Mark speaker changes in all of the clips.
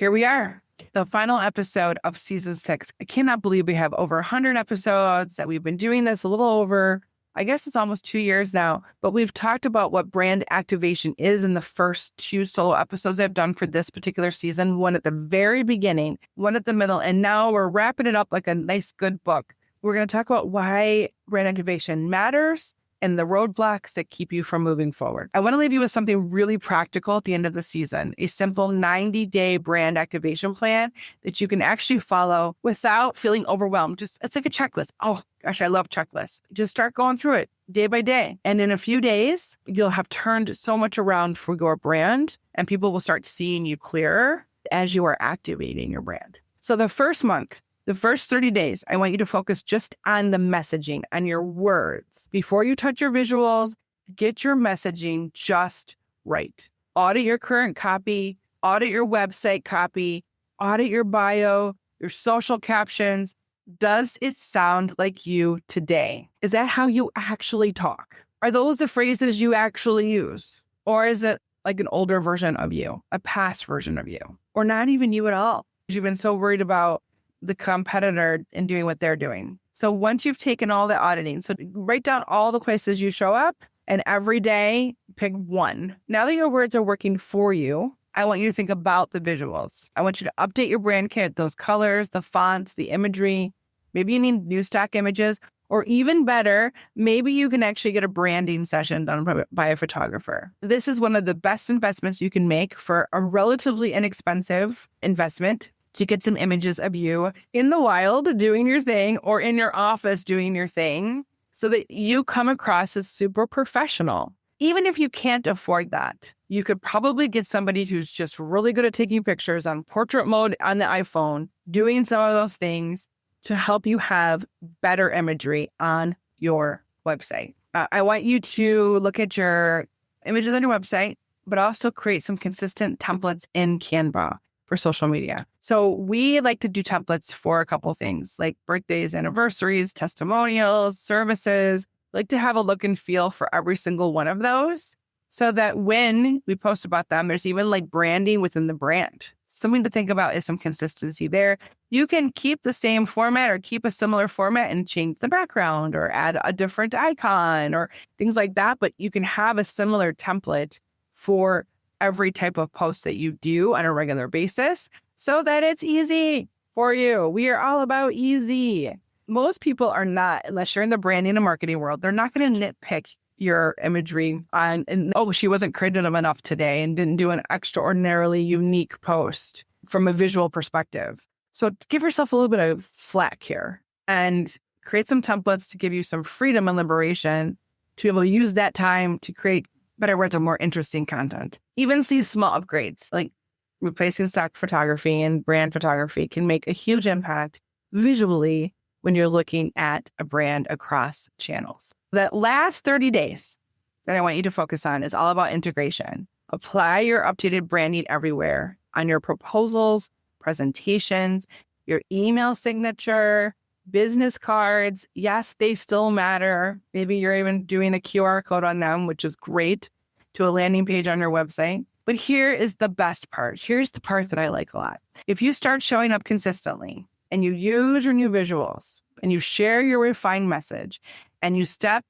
Speaker 1: here we are, the final episode of season 6. I cannot believe we have over 100 episodes, that we've been doing this a little over, I guess it's almost 2 years now, but we've talked about what brand activation is in the first 2 solo episodes I've done for this particular season, one at the very beginning, one at the middle, and now we're wrapping it up like a nice, good book. We're going to talk about why brand activation matters and the roadblocks that keep you from moving forward. I want to leave you with something really practical at the end of the season, a simple 90-day brand activation plan that you can actually follow without feeling overwhelmed. It's like a checklist. Oh gosh, I love checklists. Just start going through it day by day. And in a few days, you'll have turned so much around for your brand and people will start seeing you clearer as you are activating your brand. So the first month, the first 30 days, I want you to focus just on the messaging, on your words. Before you touch your visuals, get your messaging just right. Audit your current copy, audit your website copy, audit your bio, your social captions. Does it sound like you today? Is that how you actually talk? Are those the phrases you actually use? Or is it like an older version of you, a past version of you, or not even you at all? You've been so worried about the competitor and doing what they're doing. So once you've taken all the auditing, so write down all the places you show up and every day pick one. Now that your words are working for you, I want you to think about the visuals. I want you to update your brand kit, those colors, the fonts, the imagery. Maybe you need new stock images, or even better, maybe you can actually get a branding session done by a photographer. This is one of the best investments you can make for a relatively inexpensive investment to get some images of you in the wild doing your thing or in your office doing your thing so that you come across as super professional. Even if you can't afford that, you could probably get somebody who's just really good at taking pictures on portrait mode on the iPhone, doing some of those things to help you have better imagery on your website. I want you to look at your images on your website, but also create some consistent templates in Canva for social media. So we like to do templates for a couple of things like birthdays, anniversaries, testimonials, services. I like to have a look and feel for every single one of those so that when we post about them, there's even like branding within the brand. Something to think about is some consistency there. You can keep the same format or keep a similar format and change the background or add a different icon or things like that, but you can have a similar template for every type of post that you do on a regular basis so that it's easy for you. We are all about easy. Most people are not, unless you're in the branding and marketing world, they're not going to nitpick your imagery on, and oh, she wasn't creative enough today and didn't do an extraordinarily unique post from a visual perspective. So give yourself a little bit of slack here and create some templates to give you some freedom and liberation to be able to use that time to create better words, or more interesting content. Even these small upgrades, like replacing stock photography and brand photography, can make a huge impact visually when you're looking at a brand across channels. That last 30 days that I want you to focus on is all about integration. Apply your updated branding everywhere on your proposals, presentations, your email signature, business cards. Yes, they still matter. Maybe you're even doing a QR code on them, which is great, to a landing page on your website. But here is the best part. Here's the part that I like a lot. If you start showing up consistently and you use your new visuals and you share your refined message and you step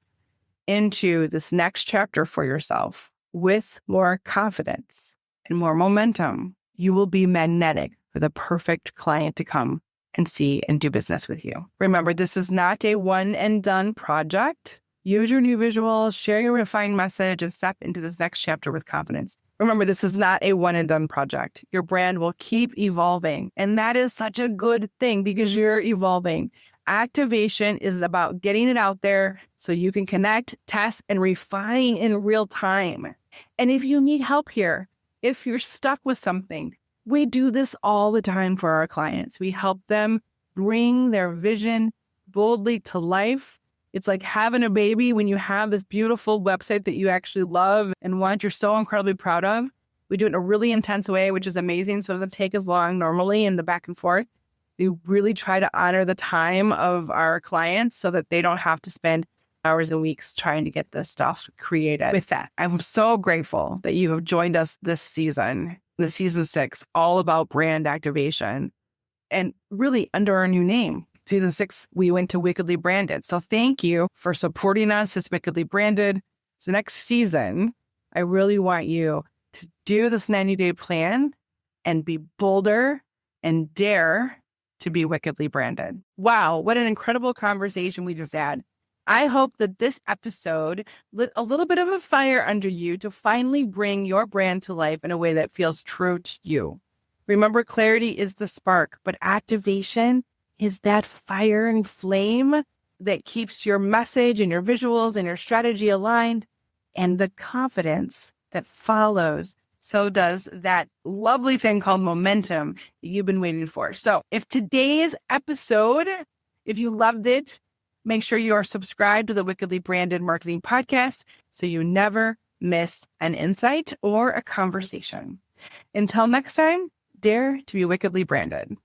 Speaker 1: into this next chapter for yourself with more confidence and more momentum, you will be magnetic for the perfect client to come and see and do business with you. Remember, this is not a one and done project. Use your new visuals, share your refined message, and step into this next chapter with confidence. Remember, this is not a one and done project. Your brand will keep evolving. And that is such a good thing because you're evolving. Activation is about getting it out there so you can connect, test, and refine in real time. And if you need help here, if you're stuck with something, we do this all the time for our clients. We help them bring their vision boldly to life. It's like having a baby when you have this beautiful website that you actually love and want, you're so incredibly proud of. We do it in a really intense way, which is amazing. So it doesn't take as long normally in the back and forth. We really try to honor the time of our clients so that they don't have to spend hours and weeks trying to get this stuff created. With that, I'm so grateful that you have joined us this season. the season 6, all about brand activation and really under our new name. Season 6, we went to Wickedly Branded. So thank you for supporting us as Wickedly Branded. So next season, I really want you to do this 90-day plan and be bolder and dare to be wickedly branded. Wow, what an incredible conversation we just had. I hope that this episode lit a little bit of a fire under you to finally bring your brand to life in a way that feels true to you. Remember, clarity is the spark, but activation is that fire and flame that keeps your message and your visuals and your strategy aligned, and the confidence that follows. So does that lovely thing called momentum that you've been waiting for. So if today's episode, if you loved it, make sure you are subscribed to the Wickedly Branded Marketing Podcast so you never miss an insight or a conversation. Until next time, dare to be wickedly branded.